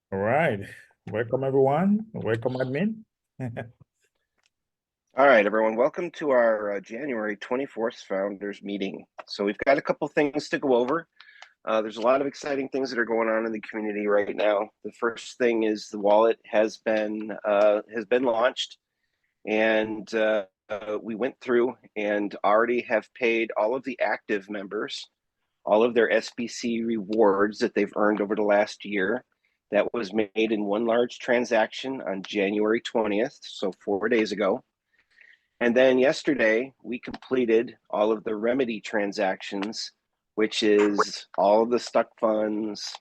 All right. Welcome, everyone. Welcome, admin. All right, everyone. Welcome to our January 24th founders meeting. So we've got a couple things to go over. There's a lot of exciting things that are going on in the community right now. The first thing is the wallet has been launched, and we went through and already have paid all of the active members all of their SBC rewards that they've earned over the last year. That was made in one large transaction on January 20th, so 4 days ago. And then yesterday, we completed all of the remedy transactions, which is all of the stuck funds,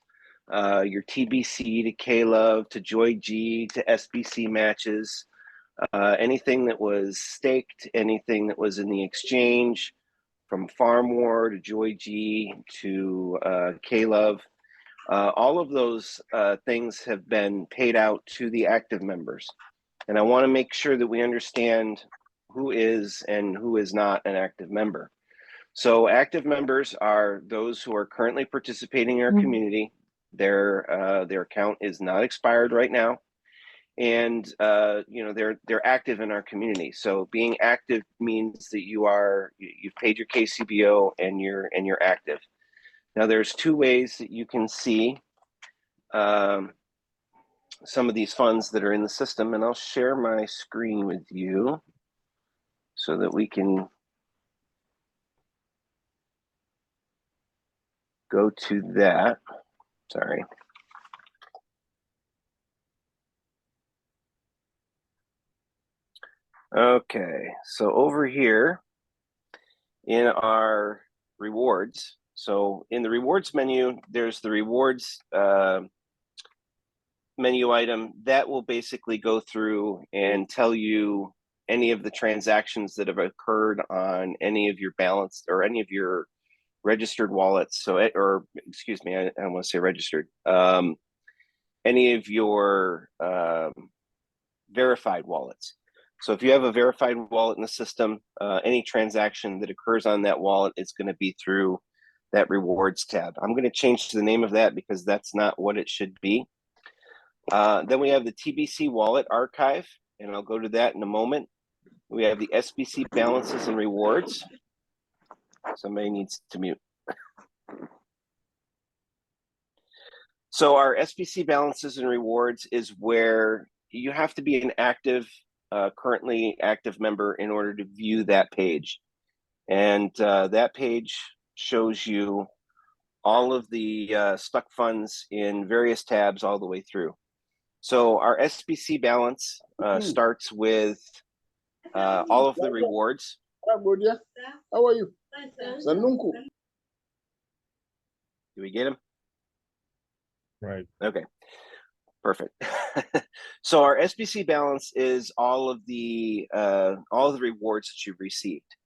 your TBC to K-Love to Joy G to SBC matches, anything that was staked, anything that was in the exchange, from Farm War to Joy G to K-Love. All of those things have been paid out to the active members. And I want to make sure that we understand who is and who is not an active member. So active members are those who are currently participating in our community. Their account is not expired right now, and they're active in our community. So being active means that you've paid your KCBO and you're active. Now there's two ways that you can see some of these funds that are in the system, and I'll share my screen with you so that we can go to that. Sorry. Okay, so over here in our rewards, so in the rewards menu, there's the rewards menu item that will basically go through and tell you any of the transactions that have occurred on any of your balance or any of your registered wallets. So, or excuse me, I want to say registered. Any of your verified wallets. So if you have a verified wallet in the system, any transaction that occurs on that wallet is going to be through that rewards tab. I'm going to change the name of that because that's not what it should be. Then we have the TBC Wallet Archive, and I'll go to that in a moment. We have the SBC Balances and Rewards. Somebody needs to mute. So our SBC Balances and Rewards is where you have to be an active, currently active member in order to view that page. And that page shows you all of the stuck funds in various tabs all the way through. So our SBC balance starts with all of the rewards. How are you? Do we get him? Right. Okay, perfect. So our SBC balance is all of the rewards that you've received.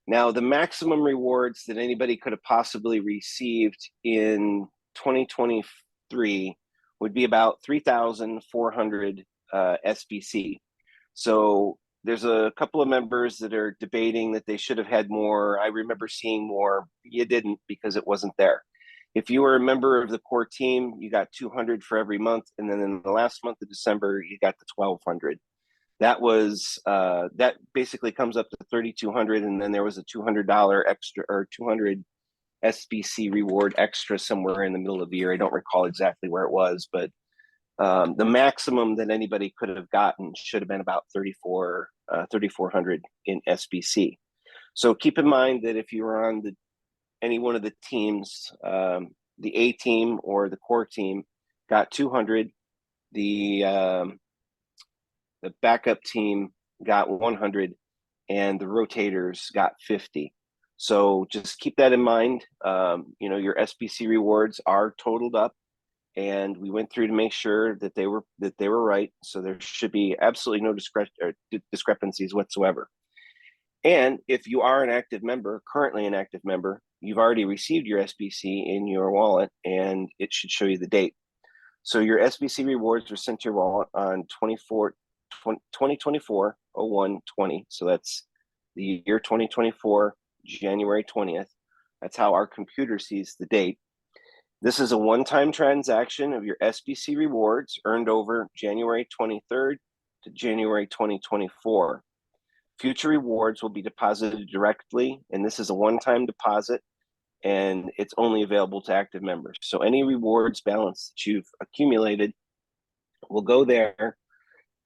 Now, the maximum rewards that anybody could have possibly received in 2023 would be about 3,400 SBC. So there's a couple of members that are debating that they should have had more. I remember seeing more. You didn't because it wasn't there. If you were a member of the core team, you got 200 for every month. And then in the last month of December, you got the 1,200. That was that basically comes up to 3,200, and then there was a $200 extra or 200 SBC reward extra somewhere in the middle of the year. I don't recall exactly where it was, but the maximum that anybody could have gotten should have been about 3,400 in SBC. So keep in mind that if you were on any one of the teams, the A team or the core team got 200, the backup team got 100, and the rotators got 50. So just keep that in mind. Your SBC rewards are totaled up, and we went through to make sure that they were right. So there should be absolutely no discrepancies whatsoever. And if you are an active member, currently an active member, you've already received your SBC in your wallet, and it should show you the date. So your SBC rewards were sent to your wallet on 2024-01-20. So that's the year 2024, January 20th. That's how our computer sees the date. This is a one-time transaction of your SBC rewards earned over January 23rd to January 2024. Future rewards will be deposited directly, and this is a one-time deposit, and it's only available to active members. So any rewards balance that you've accumulated will go there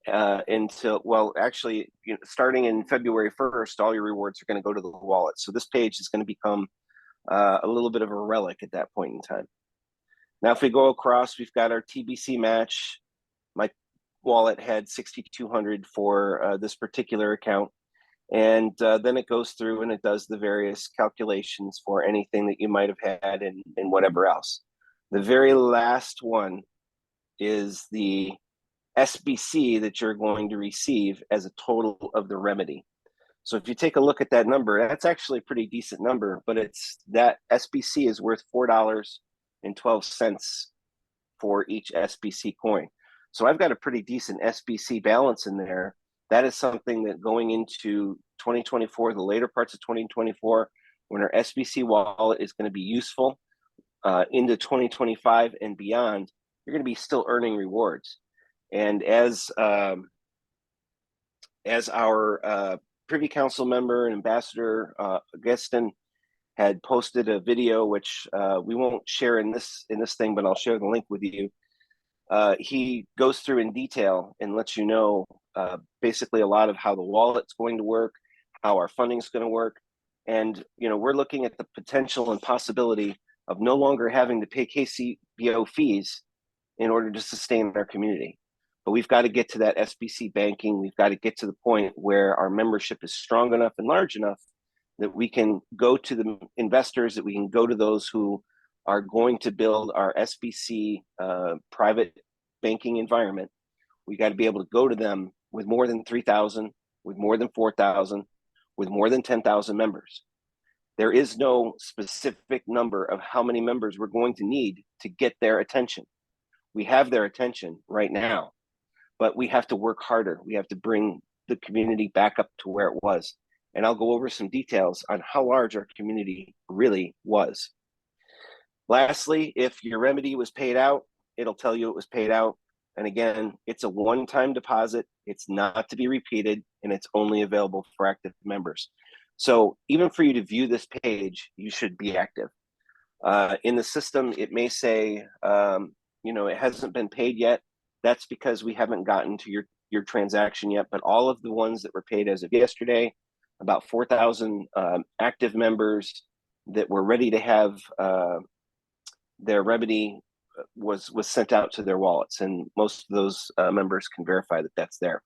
until, well, actually, starting in February 1st, all your rewards are going to go to the wallet. So this page is going to become a little bit of a relic at that point in time. Now, if we go across, we've got our TBC match. My wallet had 6,200 for this particular account. And then it goes through and it does the various calculations for anything that you might have had and whatever else. The very last one is the SBC that you're going to receive as a total of the remedy. So if you take a look at that number, that's actually a pretty decent number, but it's that SBC is worth $4.12 for each SBC coin. So I've got a pretty decent SBC balance in there. That is something that going into 2024, the later parts of 2024, when our SBC wallet is going to be useful into 2025 and beyond, you're going to be still earning rewards. And as our Privy Council member and Ambassador Augustin had posted a video, which we won't share in this thing, but I'll share the link with you. He goes through in detail and lets you know basically a lot of how the wallet's going to work, how our funding is going to work. And, we're looking at the potential and possibility of no longer having to pay KCBO fees in order to sustain our community. But we've got to get to that SBC banking. We've got to get to the point where our membership is strong enough and large enough that we can go to the investors, that we can go to those who are going to build our SBC private banking environment. We got to be able to go to them with more than 3,000, with more than 4,000, with more than 10,000 members. There is no specific number of how many members we're going to need to get their attention. We have their attention right now, but we have to work harder. We have to bring the community back up to where it was. And I'll go over some details on how large our community really was. Lastly, if your remedy was paid out, it'll tell you it was paid out. And again, it's a one-time deposit. It's not to be repeated, and it's only available for active members. So even for you to view this page, you should be active. In the system, it may say, it hasn't been paid yet. That's because we haven't gotten to your transaction yet. But all of the ones that were paid as of yesterday, about 4,000 active members that were ready to have their remedy was sent out to their wallets, and most of those members can verify that that's there.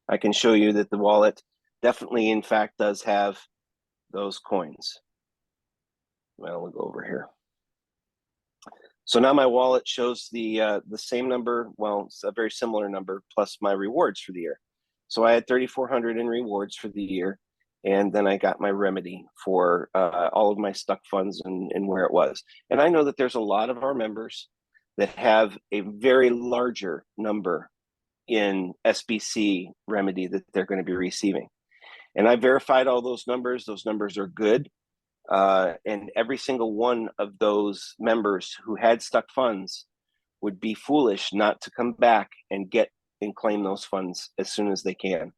I can show you that the wallet definitely, in fact, does have those coins. Well, we'll go over here. So now my wallet shows the same number. Well, it's a very similar number plus my rewards for the year. So I had 3,400 in rewards for the year, and then I got my remedy for all of my stuck funds and where it was. And I know that there's a lot of our members that have a very larger number in SBC remedy that they're going to be receiving. And I verified all those numbers. Those numbers are good. And every single one of those members who had stuck funds would be foolish not to come back and get and claim those funds as soon as they can.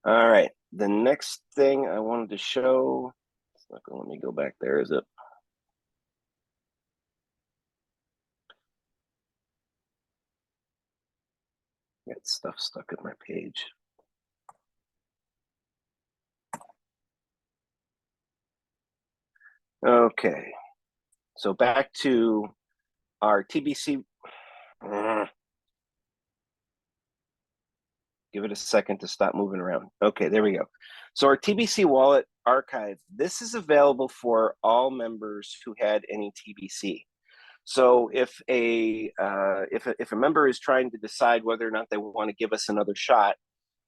All right, the next thing I wanted to show, it's not gonna let me go back there, is it? Got stuff stuck in my page. Okay, so back to our TBC. Give it a second to stop moving around. Okay, there we go. So our TBC Wallet Archive, this is available for all members who had any TBC. So if a member is trying to decide whether or not they want to give us another shot,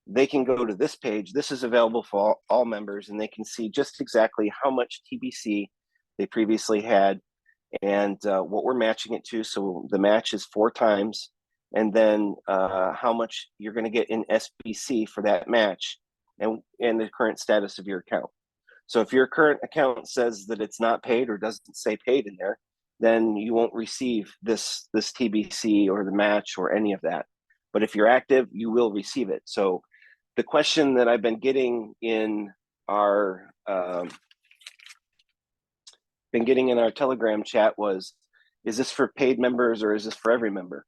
they can go to this page. This is available for all members, and they can see just exactly how much TBC they previously had and what we're matching it to. So the match is 4 times, and then how much you're going to get in SBC for that match, and the current status of your account. So if your current account says that it's not paid or doesn't say paid in there, then you won't receive this TBC or the match or any of that. But if you're active, you will receive it. So the question that I've been getting in our Telegram chat was, is this for paid members or is this for every member?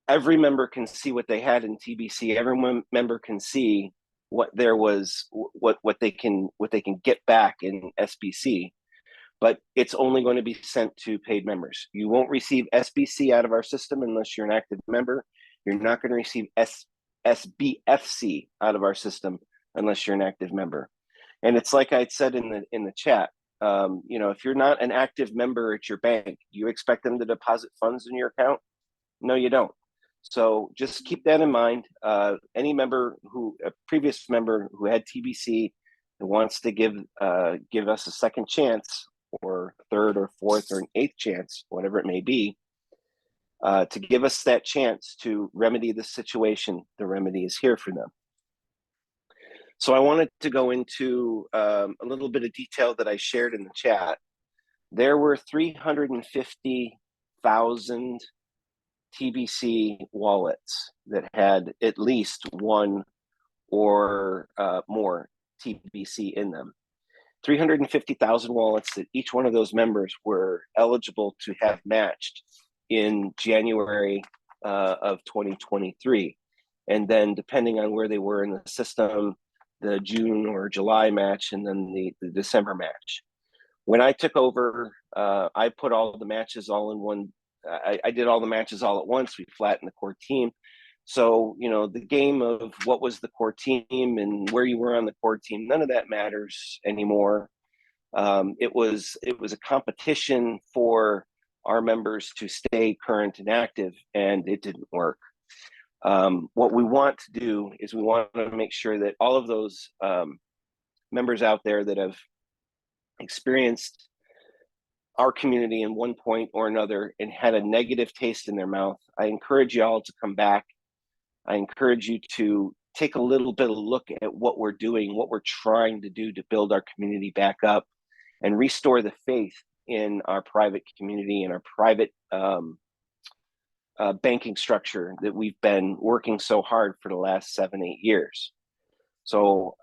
Every member can see what they had in TBC. Every member can see what there was, what they can get back in SBC, but it's only going to be sent to paid members. You won't receive SBC out of our system unless you're an active member. You're not going to receive SBFC out of our system unless you're an active member. And it's like I said in the chat, you know, if you're not an active member at your bank, you expect them to deposit funds in your account? No, you don't. So just keep that in mind. Any member a previous member who had TBC and wants to give us a second chance, or third or fourth or an eighth chance, whatever it may be, to give us that chance to remedy the situation, the remedy is here for them. So I wanted to go into a little bit of detail that I shared in the chat. There were 350,000 TBC wallets that had at least one or more TBC in them. 350,000 wallets that each one of those members were eligible to have matched in January of 2023. And then depending on where they were in the system, the June or July match, and then the December match. When I took over, I put all the matches all in one. I did all the matches all at once. We flattened the core team. So, you know, the game of what was the core team and where you were on the core team, none of that matters anymore. It was a competition for our members to stay current and active, and it didn't work. What we want to do is we want to make sure that all of those members out there that have experienced our community in one point or another and had a negative taste in their mouth, I encourage you all to come back. I encourage you to take a little bit of a look at what we're doing, what we're trying to do to build our community back up and restore the faith in our private community and our private banking structure that we've been working so hard for the last 7-8 years. So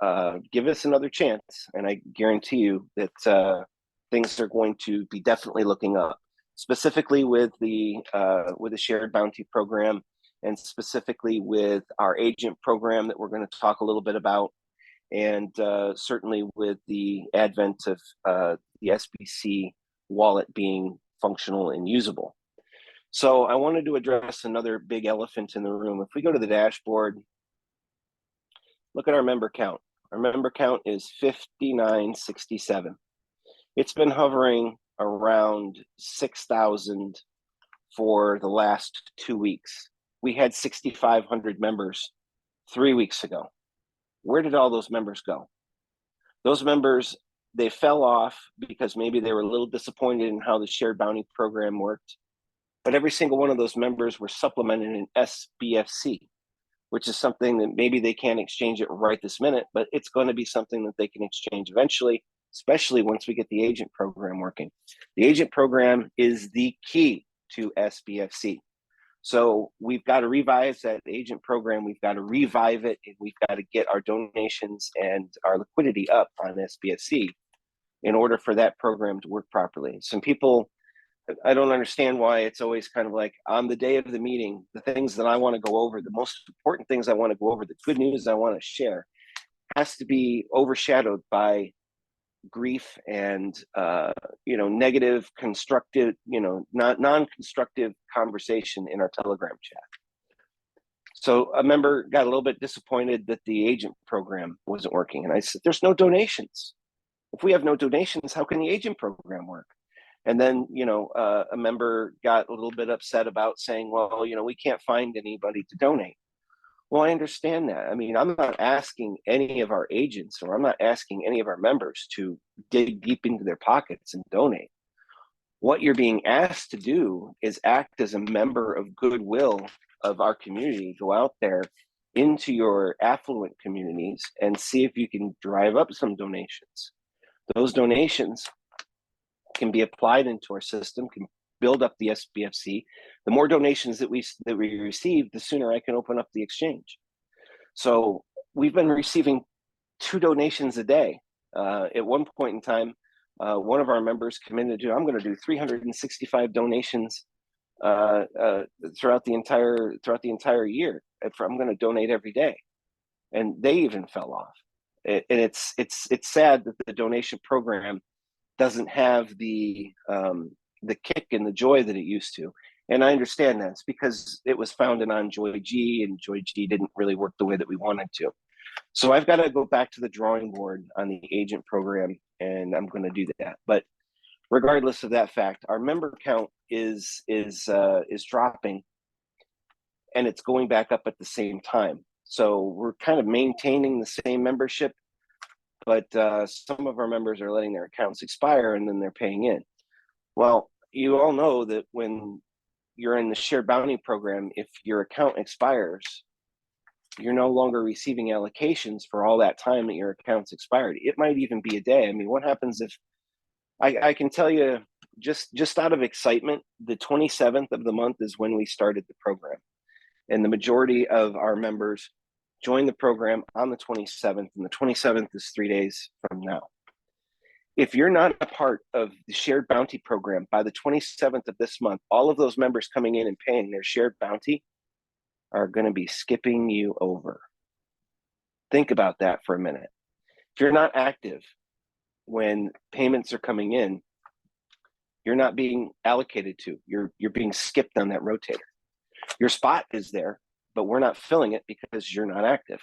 give us another chance, and I guarantee you that things are going to be definitely looking up, specifically with the shared bounty program, and specifically with our agent program that we're going to talk a little bit about, and certainly with the advent of the SBC wallet being functional and usable. So I wanted to address another big elephant in the room. If we go to the dashboard, look at our member count. Our member count is 5967. It's been hovering around 6,000 for the last 2 weeks. We had 6,500 members 3 weeks ago. Where did all those members go? Those members, they fell off because maybe they were a little disappointed in how the shared bounty program worked. But every single one of those members were supplemented in SBFC, which is something that maybe they can't exchange it right this minute, but it's going to be something that they can exchange eventually, especially once we get the agent program working. The agent program is the key to SBFC. So we've got to revise that agent program. We've got to revive it, and we've got to get our donations and our liquidity up on SBFC in order for that program to work properly. Some people, I don't understand why it's always kind of like on the day of the meeting, the things that I want to go over, the most important things I want to go over, the good news I want to share has to be overshadowed by grief and negative, constructive, non-constructive conversation in our Telegram chat. So a member got a little bit disappointed that the agent program wasn't working, and I said, there's no donations. If we have no donations, how can the agent program work? And then, a member got a little bit upset about saying, well, we can't find anybody to donate. Well, I understand that. I mean, I'm not asking any of our agents, or I'm not asking any of our members to dig deep into their pockets and donate. What you're being asked to do is act as a member of goodwill of our community. Go out there into your affluent communities and see if you can drive up some donations. Those donations can be applied into our system, can build up the SBFC. The more donations that we receive, the sooner I can open up the exchange. So we've been receiving 2 donations a day. At one point in time, one of our members committed to, I'm going to do 365 donations throughout the entire year. I'm going to donate every day, and they even fell off. And it's sad that the donation program doesn't have the kick and the joy that it used to. And I understand that. It's because it was founded on Joy G, and Joy G didn't really work the way that we wanted to. So I've got to go back to the drawing board on the agent program, and I'm going to do that. But regardless of that fact, our member count is dropping, and it's going back up at the same time. So we're kind of maintaining the same membership, but some of our members are letting their accounts expire, and then they're paying in. Well, you all know that when you're in the shared bounty program, if your account expires, you're no longer receiving allocations for all that time that your account's expired. It might even be a day. I mean, what happens if I can tell you, just out of excitement, the 27th of the month is when we started the program, and the majority of our members joined the program on the 27th, and the 27th is 3 days from now. If you're not a part of the shared bounty program by the 27th of this month, all of those members coming in and paying their shared bounty are going to be skipping you over. Think about that for a minute. If you're not active when payments are coming in, you're not being allocated to. You're being skipped on that rotator. Your spot is there, but we're not filling it because you're not active.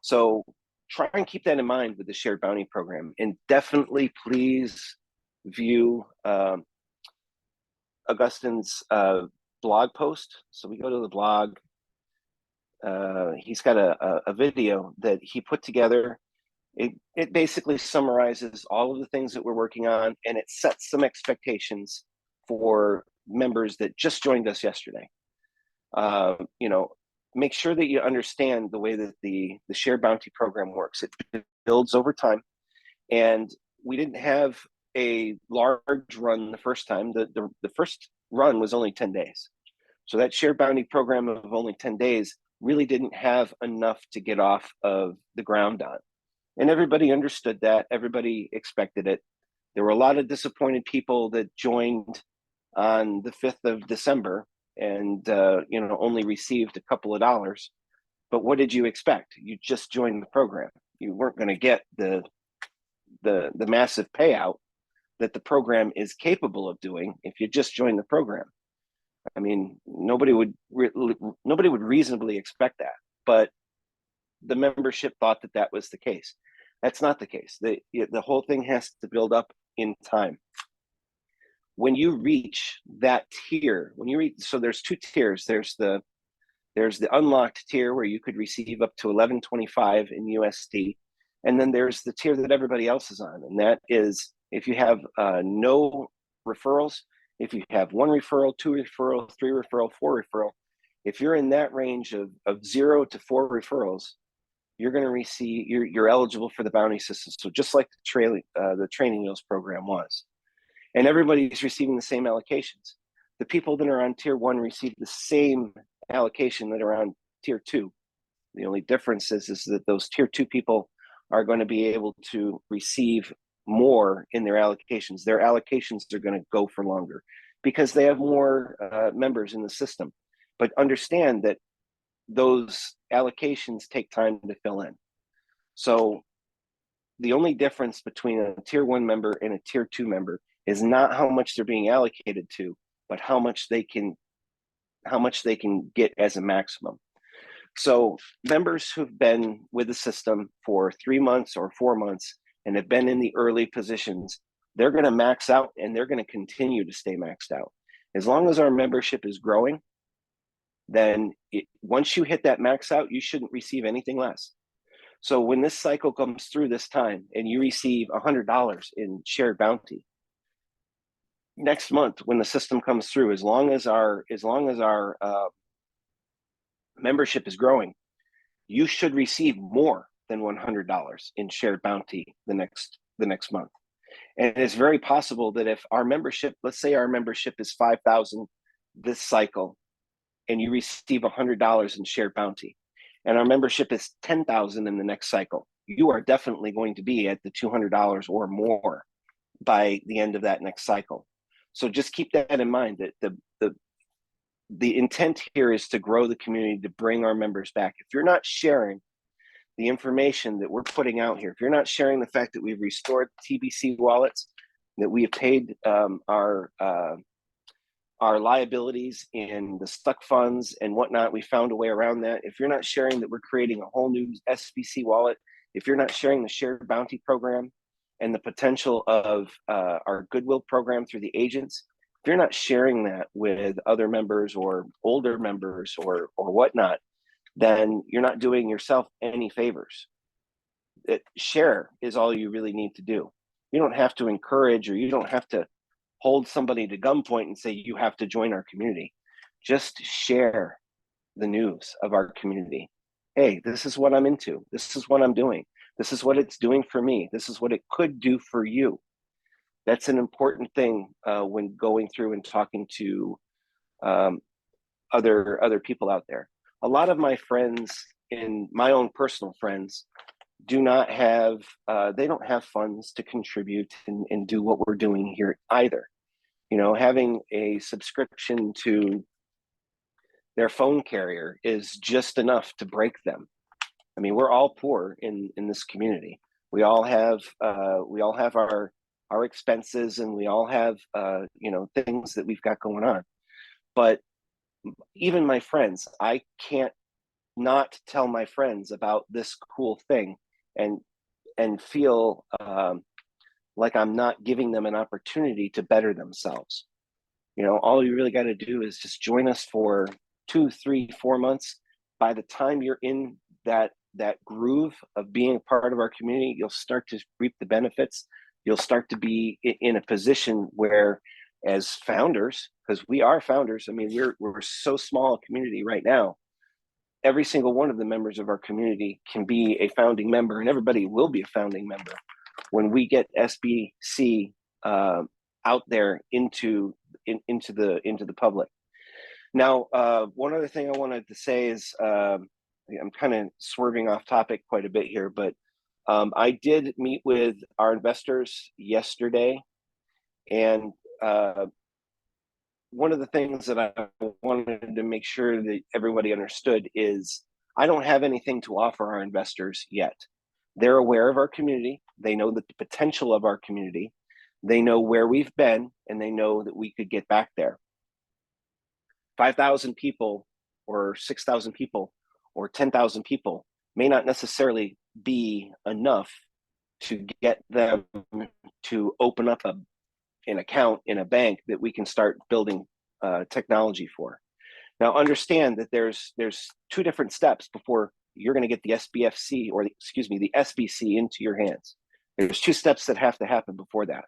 So try and keep that in mind with the shared bounty program, and definitely please view Augustine's blog post. So we go to the blog. He's got a video that he put together. It basically summarizes all of the things that we're working on, and it sets some expectations for members that just joined us yesterday. Make sure that you understand the way that the shared bounty program works. It builds over time, and we didn't have a large run the first time. The first run was only 10 days. So that shared bounty program of only 10 days really didn't have enough to get off of the ground on. And everybody understood that. Everybody expected it. There were a lot of disappointed people that joined on the 5th of December and only received a couple of dollars. But what did you expect? You just joined the program. You weren't going to get the massive payout that the program is capable of doing if you just joined the program. I mean, nobody would reasonably expect that, but the membership thought that was the case. That's not the case. The whole thing has to build up in time. When you reach that tier, so there's 2 tiers. There's the unlocked tier where you could receive up to $11.25 in USD, and then there's the tier that everybody else is on, and that is if you have no referrals. If you have 1 referral, 2 referral, 3 referral, 4 referral, if you're in that range of 0 to 4 referrals, you're going to receive, you're eligible for the bounty system. So just like the training wheels program was, and everybody's receiving the same allocations. The people that are on tier 1 receive the same allocation that are on tier 2. The only difference is that those tier 2 people are going to be able to receive more in their allocations. Their allocations are going to go for longer because they have more members in the system. But understand that those allocations take time to fill in. So the only difference between a tier 1 member and a tier 2 member is not how much they're being allocated to, but how much they can get as a maximum. So members who've been with the system for 3 months or 4 months and have been in the early positions, they're going to max out, and they're going to continue to stay maxed out. As long as our membership is growing, then once you hit that max out, you shouldn't receive anything less. So when this cycle comes through this time and you receive $100 in shared bounty, next month when the system comes through, as long as our membership is growing, you should receive more than $100 in shared bounty the next month. And it's very possible that if our membership, let's say our membership is 5,000 this cycle, and you receive $100 in shared bounty, and our membership is 10,000 in the next cycle, you are definitely going to be at the $200 or more by the end of that next cycle. So just keep that in mind, that the intent here is to grow the community, to bring our members back. If you're not sharing the information that we're putting out here, if you're not sharing the fact that we've restored TBC wallets, that we have paid our liabilities in the stuck funds and whatnot, we found a way around that. If you're not sharing that we're creating a whole new SBC wallet, if you're not sharing the shared bounty program and the potential of our goodwill program through the agents, if you're not sharing that with other members or older members or whatnot, then you're not doing yourself any favors. Share is all you really need to do. You don't have to encourage, or you don't have to hold somebody to gunpoint and say you have to join our community. Just share the news of our community. Hey, this is what I'm into. This is what I'm doing. This is what it's doing for me. This is what it could do for you. That's an important thing when going through and talking to other people out there. A lot of my friends, in my own personal friends, do not have, they don't have funds to contribute and do what we're doing here either. You know, having a subscription to their phone carrier is just enough to break them. I mean, we're all poor in this community. We all have our expenses, and we all have you know, things that we've got going on. But even my friends, I can't not tell my friends about this cool thing and feel like I'm not giving them an opportunity to better themselves. You know, all you really got to do is just join us for 2, 3, 4 months. By the time you're in that groove of being a part of our community, you'll start to reap the benefits. You'll start to be in a position where, as founders, because we are founders, I mean, we're so small a community right now, every single one of the members of our community can be a founding member, and everybody will be a founding member when we get SBC out there into the public. Now, one other thing I wanted to say is, I'm kind of swerving off topic quite a bit here, but I did meet with our investors yesterday, and one of the things that I wanted to make sure that everybody understood is I don't have anything to offer our investors yet. They're aware of our community. They know the potential of our community. They know where we've been, and they know that we could get back there. 5,000 people or 6,000 people or 10,000 people may not necessarily be enough to get them to open up an account in a bank that we can start building technology for. Now, understand that there's 2 different steps before you're going to get the SBFC, or the SBC into your hands. There's 2 steps that have to happen before that.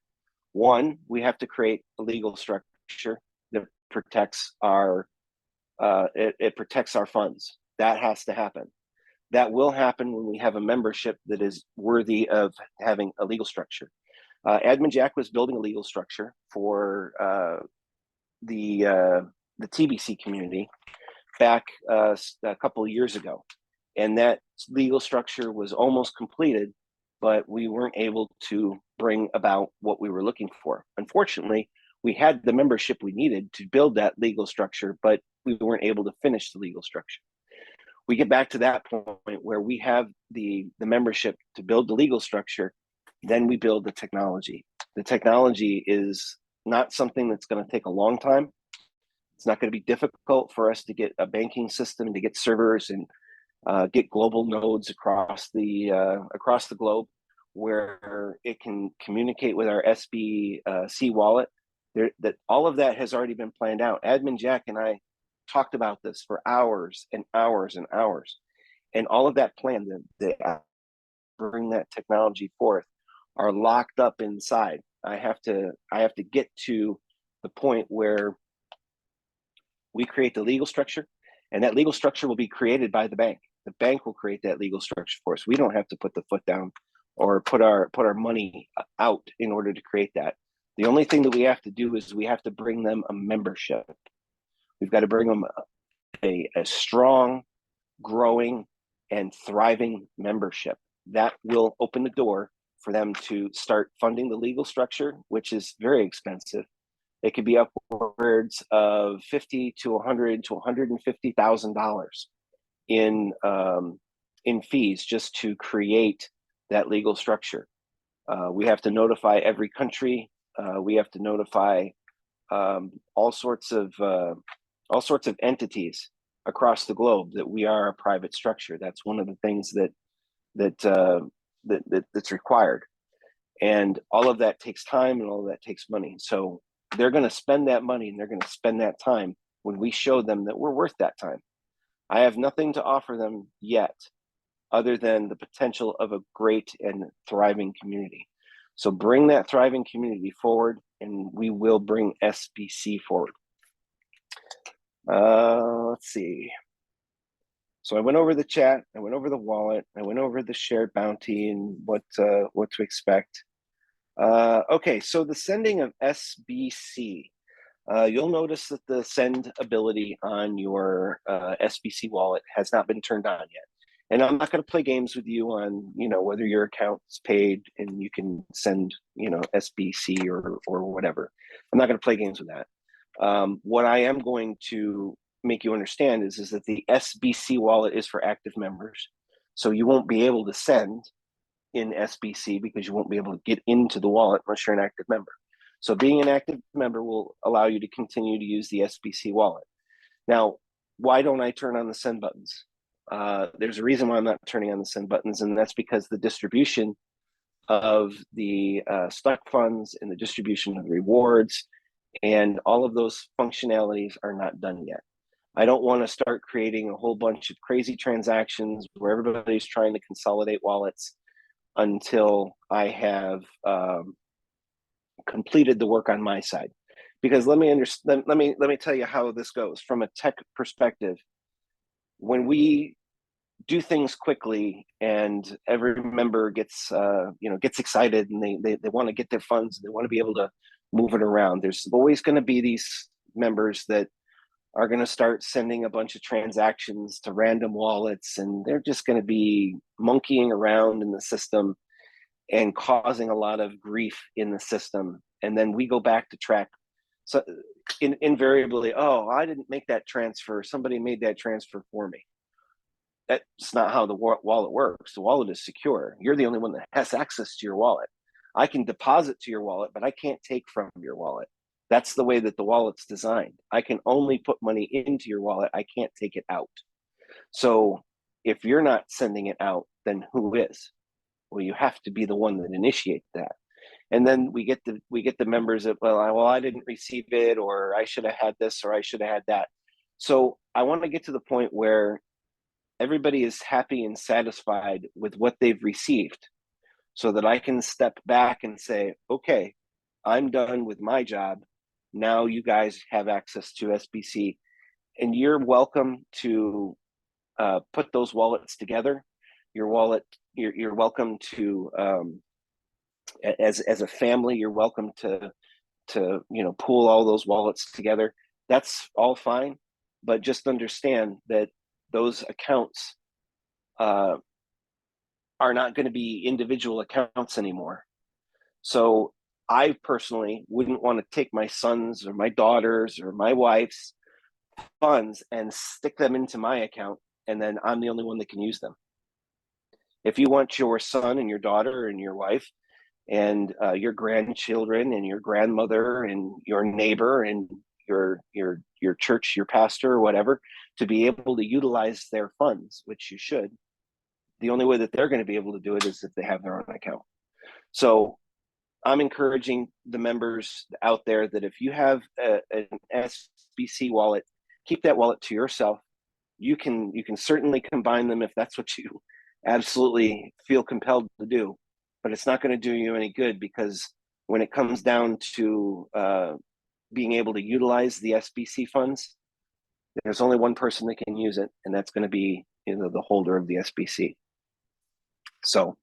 One, we have to create a legal structure that protects our protects our funds. That has to happen. That will happen when we have a membership that is worthy of having a legal structure. Admin Jack was building a legal structure for the TBC community back a couple of years ago, and that legal structure was almost completed, but we weren't able to bring about what we were looking for. Unfortunately, we had the membership we needed to build that legal structure, but we weren't able to finish the legal structure. We get back to that point where we have the membership to build the legal structure, then we build the technology. The technology is not something that's going to take a long time. It's not going to be difficult for us to get a banking system, to get servers, and get global nodes across the globe where it can communicate with our SBC wallet. That all of that has already been planned out. Admin Jack and I talked about this for hours and hours and hours, and all of that plan that bring that technology forth are locked up inside. I have to get to the point where we create the legal structure, and that legal structure will be created by the bank. The bank will create that legal structure for us. We don't have to put the foot down or put our money out in order to create that. The only thing that we have to do is we have to bring them a membership. We've got to bring them a strong, growing, and thriving membership. That will open the door for them to start funding the legal structure, which is very expensive. It could be upwards of $50 to $100 to $150,000 in fees just to create that legal structure. We have to notify every country. We have to notify all sorts of entities across the globe that we are a private structure. That's one of the things that's required, and all of that takes time, and all of that takes money. So they're going to spend that money, and they're going to spend that time when we show them that we're worth that time. I have nothing to offer them yet, other than the potential of a great and thriving community. So bring that thriving community forward, and we will bring SBC forward. Let's see. So I went over the chat, I went over the wallet, I went over the shared bounty and what to expect. Okay, so the sending of SBC. You'll notice that the send ability on your SBC wallet has not been turned on yet. And I'm not going to play games with you on, whether your account's paid and you can send, SBC or whatever. I'm not going to play games with that. What I am going to make you understand is that the SBC wallet is for active members. So you won't be able to send in SBC because you won't be able to get into the wallet unless you're an active member. So being an active member will allow you to continue to use the SBC wallet. Now, why don't I turn on the send buttons? There's a reason why I'm not turning on the send buttons, and that's because the distribution of the stock funds and the distribution of the rewards and all of those functionalities are not done yet. I don't want to start creating a whole bunch of crazy transactions where everybody's trying to consolidate wallets until I have completed the work on my side. Because let me tell you how this goes from a tech perspective. When we do things quickly and every member gets excited and they want to get their funds, they want to be able to move it around, there's always going to be these members that are going to start sending a bunch of transactions to random wallets, and they're just going to be monkeying around in the system and causing a lot of grief in the system. And then we go back to track. So invariably, oh, I didn't make that transfer. Somebody made that transfer for me. That's not how the wallet works. The wallet is secure. You're the only one that has access to your wallet. I can deposit to your wallet, but I can't take from your wallet. That's the way that the wallet's designed. I can only put money into your wallet. I can't take it out. So if you're not sending it out, then who is? Well, you have to be the one that initiates that. And then we get the members that, well, I didn't receive it, or I should have had this, or I should have had that. So I want to get to the point where everybody is happy and satisfied with what they've received, so that I can step back and say, okay, I'm done with my job. Now you guys have access to SBC, and you're welcome to put those wallets together. You're welcome to, as a family, you're welcome to pool all those wallets together. That's all fine, but just understand that those accounts are not going to be individual accounts anymore. So I personally wouldn't want to take my son's or my daughter's or my wife's funds and stick them into my account, and then I'm the only one that can use them. If you want your son and your daughter and your wife and your grandchildren and your grandmother and your neighbor and your church, your pastor or whatever, to be able to utilize their funds, which you should, the only way that they're going to be able to do it is if they have their own account. So I'm encouraging the members out there that if you have an SBC wallet, keep that wallet to yourself. You can certainly combine them if that's what you absolutely feel compelled to do, but it's not going to do you any good, because when it comes down to being able to utilize the SBC funds, there's only one person that can use it, and that's going to be the holder of the SBC. So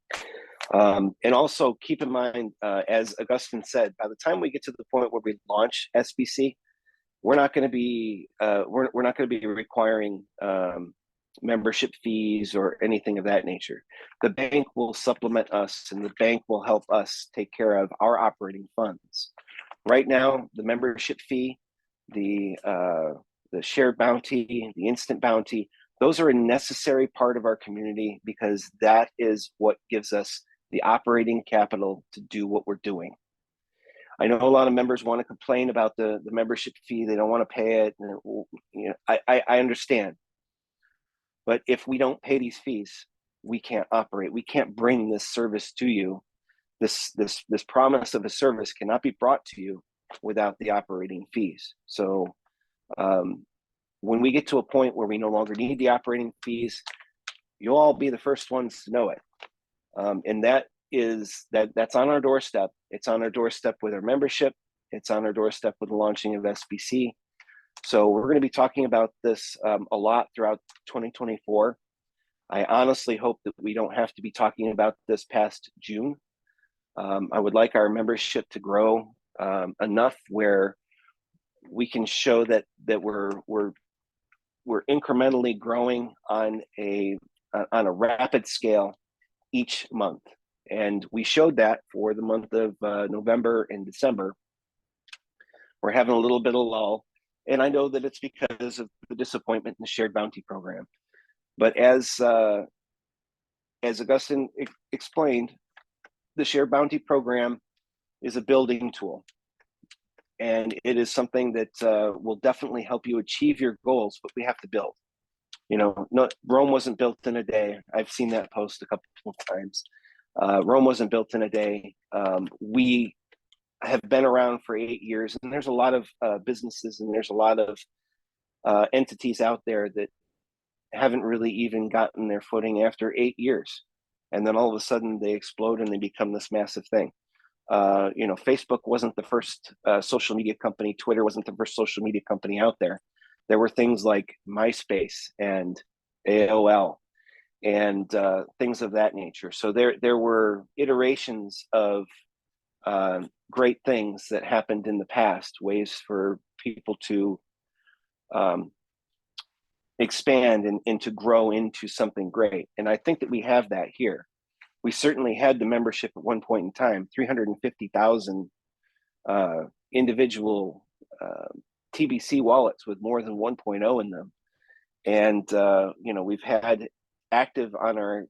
And also keep in mind, as Augustine said, by the time we get to the point where we launch SBC, we're not going to be we're not going to be requiring membership fees or anything of that nature. The bank will supplement us, and the bank will help us take care of our operating funds. Right now, the membership fee, the shared bounty, the instant bounty, those are a necessary part of our community because that is what gives us the operating capital to do what we're doing. I know a lot of members want to complain about the membership fee. They don't want to pay it. And, you know, I understand. But if we don't pay these fees, we can't operate. We can't bring this service to you. This promise of a service cannot be brought to you without the operating fees. So when we get to a point where we no longer need the operating fees, you'll all be the first ones to know it. And that's on our doorstep. It's on our doorstep with our membership. It's on our doorstep with the launching of SBC. So we're going to be talking about this a lot throughout 2024. I honestly hope that we don't have to be talking about this past June. I would like our membership to grow enough where we can show that we're incrementally growing on a rapid scale each month. And we showed that for the month of November and December. We're having a little bit of lull. And I know that it's because of the disappointment in the shared bounty program. But as Augustine explained, the shared bounty program is a building tool. And it is something that will definitely help you achieve your goals, but we have to build. You know, Rome wasn't built in a day. I've seen that post a couple of times. Rome wasn't built in a day. We have been around for 8 years, and there's a lot of businesses and there's a lot of entities out there that haven't really even gotten their footing after 8 years. And then all of a sudden they explode and they become this massive thing. You know, Facebook wasn't the first social media company. Twitter wasn't the first social media company out there. There were things like MySpace and AOL and things of that nature. So there were iterations of great things that happened in the past, ways for people to expand and to grow into something great. And I think that we have that here. We certainly had the membership at one point in time, 350,000 individual TBC wallets with more than 1.0 in them. And, you know, we've had active on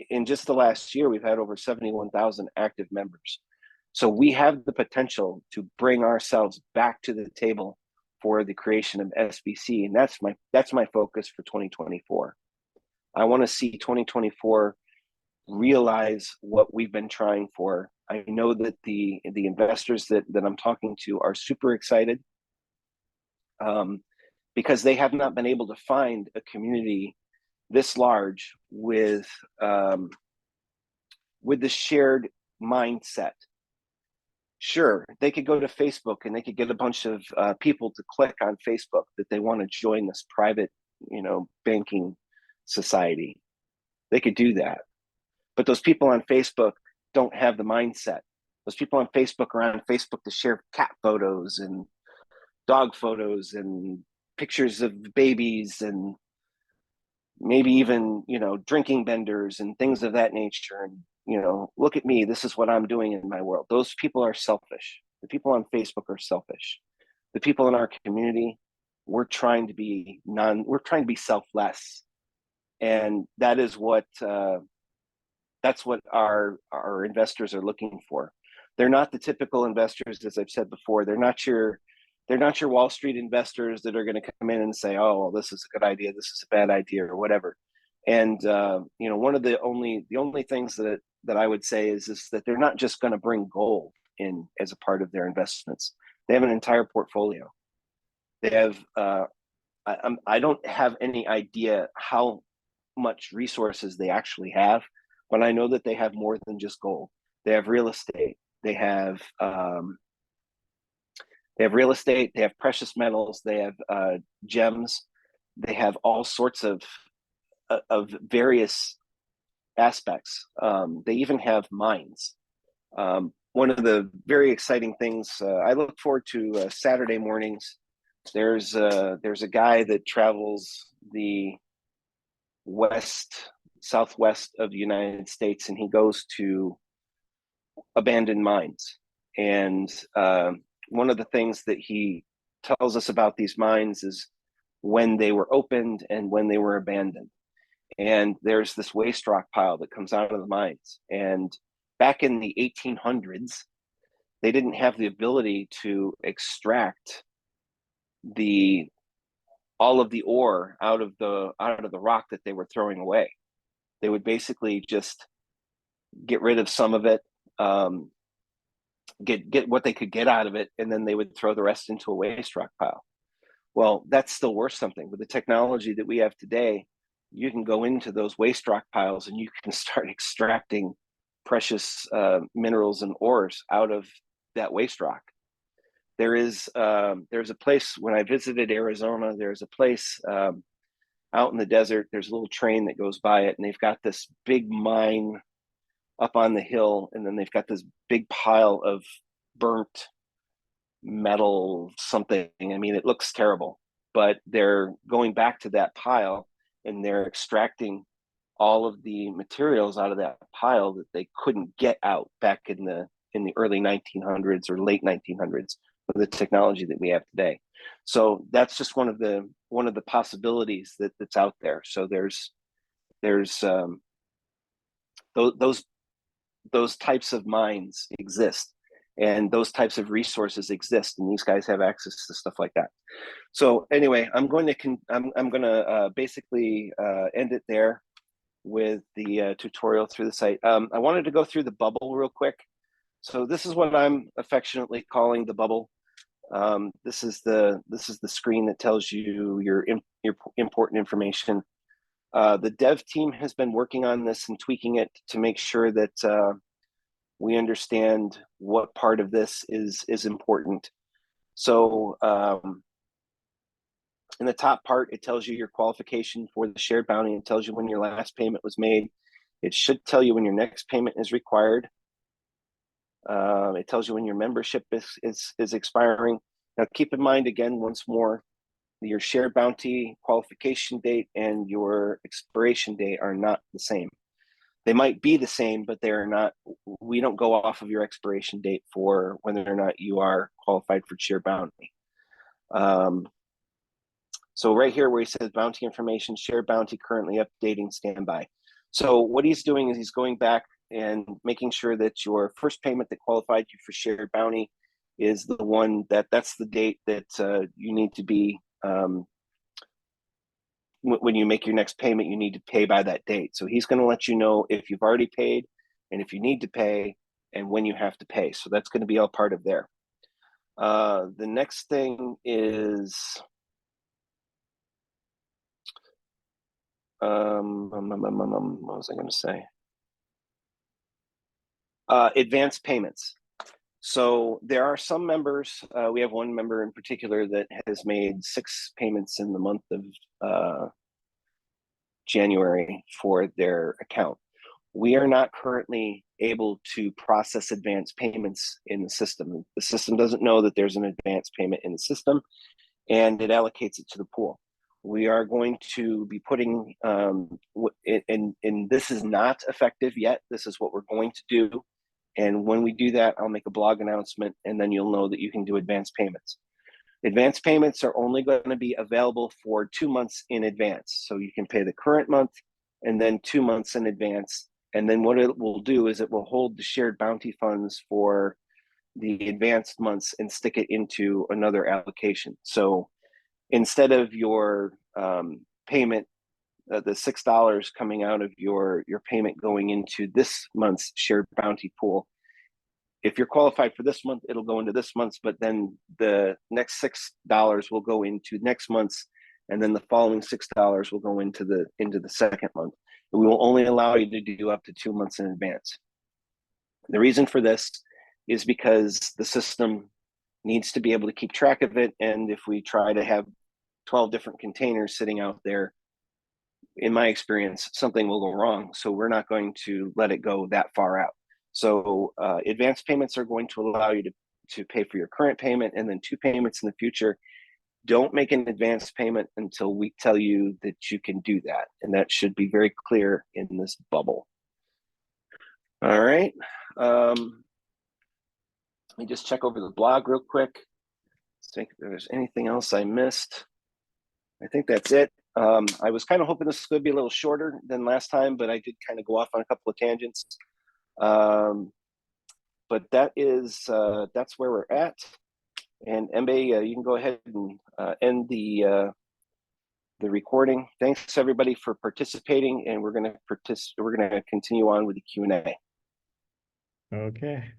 in just the last year, we've had over 71,000 active members. So we have the potential to bring ourselves back to the table for the creation of SBC. And that's my focus for 2024. I want to see 2024 realize what we've been trying for. I know that the investors that I'm talking to are super excited because they have not been able to find a community this large with the shared mindset. Sure, they could go to Facebook and they could get a bunch of people to click on Facebook that they want to join this private, you know, banking society. They could do that. But those people on Facebook don't have the mindset. Those people on Facebook are on Facebook to share cat photos and dog photos and pictures of babies and maybe even, you know, drinking benders and things of that nature. And, you know, look at me, this is what I'm doing in my world. Those people are selfish. The people on Facebook are selfish. The people in our community, we're trying to be selfless. And that is what, that's what our investors are looking for. They're not the typical investors, as I've said before. They're not your Wall Street investors that are going to come in and say, "Oh, well, this is a good idea, this is a bad idea," or whatever. And you know, one of the only things that I would say is that they're not just going to bring gold in as a part of their investments. They have an entire portfolio. They have. I don't have any idea how much resources they actually have, but I know that they have more than just gold. They have real estate. They have real estate. They have precious metals. They have gems. They have all sorts of various aspects. They even have mines. One of the very exciting things, I look forward to Saturday mornings. There's a guy that travels the southwest of the United States, and he goes to abandoned mines. And one of the things that he tells us about these mines is when they were opened and when they were abandoned. And there's this waste rock pile that comes out of the mines. And back in the 1800s, they didn't have the ability to extract all of the ore out of the rock that they were throwing away. They would basically just get rid of some of it, get what they could get out of it, and then they would throw the rest into a waste rock pile. Well, that's still worth something. With the technology that we have today, you can go into those waste rock piles and you can start extracting precious minerals and ores out of that waste rock. There's a place, when I visited Arizona, there's a place out in the desert. There's a little train that goes by it, and they've got this big mine up on the hill, and then they've got this big pile of burnt metal something. I mean, it looks terrible, but they're going back to that pile and they're extracting all of the materials out of that pile that they couldn't get out back in the early 1900s or late 1900s with the technology that we have today. So that's just one of the possibilities that's out there. So there's those types of mines exist, and those types of resources exist, and these guys have access to stuff like that. So anyway, I'm going to basically end it there with the tutorial through the site. I wanted to go through the bubble real quick. So this is what I'm affectionately calling the bubble. This is the screen that tells you your important information. The dev team has been working on this and tweaking it to make sure that we understand what part of this is important. So in the top part, it tells you your qualification for the shared bounty. It tells you when your last payment was made. It should tell you when your next payment is required. It tells you when your membership is expiring. Now, keep in mind, again, once more, your shared bounty qualification date and your expiration date are not the same. They might be the same, but they're not. We don't go off of your expiration date for whether or not you are qualified for shared bounty. So right here where he says bounty information, shared bounty currently updating, standby. So what he's doing is he's going back and making sure that your first payment that qualified you for shared bounty is the one that's the date that you need to be, when you make your next payment, you need to pay by that date. So he's going to let you know if you've already paid and if you need to pay and when you have to pay. So that's going to be all part of there. The next thing is what was I going to say? Advanced payments. So there are some members, we have one member in particular that has made 6 payments in the month of January for their account. We are not currently able to process advanced payments in the system. The system doesn't know that there's an advanced payment in the system, and it allocates it to the pool. We are going to be putting, and this is not effective yet. This is what we're going to do. And when we do that, I'll make a blog announcement, and then you'll know that you can do advanced payments. Advanced payments are only going to be available for 2 months in advance. So you can pay the current month and then 2 months in advance. And then what it will do is it will hold the shared bounty funds for the advanced months and stick it into another allocation. So instead of your payment, the $6 coming out of your payment going into this month's shared bounty pool, if you're qualified for this month, it'll go into this month's, but then the next $6 will go into next month's, and then the following $6 will go into the second month. And we will only allow you to do up to 2 months in advance. The reason for this is because the system needs to be able to keep track of it, and if we try to have 12 different containers sitting out there, in my experience, something will go wrong. So we're not going to let it go that far out. So advance payments are going to allow you to pay for your current payment and then 2 payments in the future. Don't make an advance payment until we tell you that you can do that. And that should be very clear in this bubble. All right. Let me just check over the blog real quick. See if there's anything else I missed. I think that's it. I was kind of hoping this would be a little shorter than last time, but I did kind of go off on a couple of tangents. But that is that's where we're at. And Mbe, you can go ahead and end the recording. Thanks everybody for participating, and we're going to continue on with the Q&A. Okay.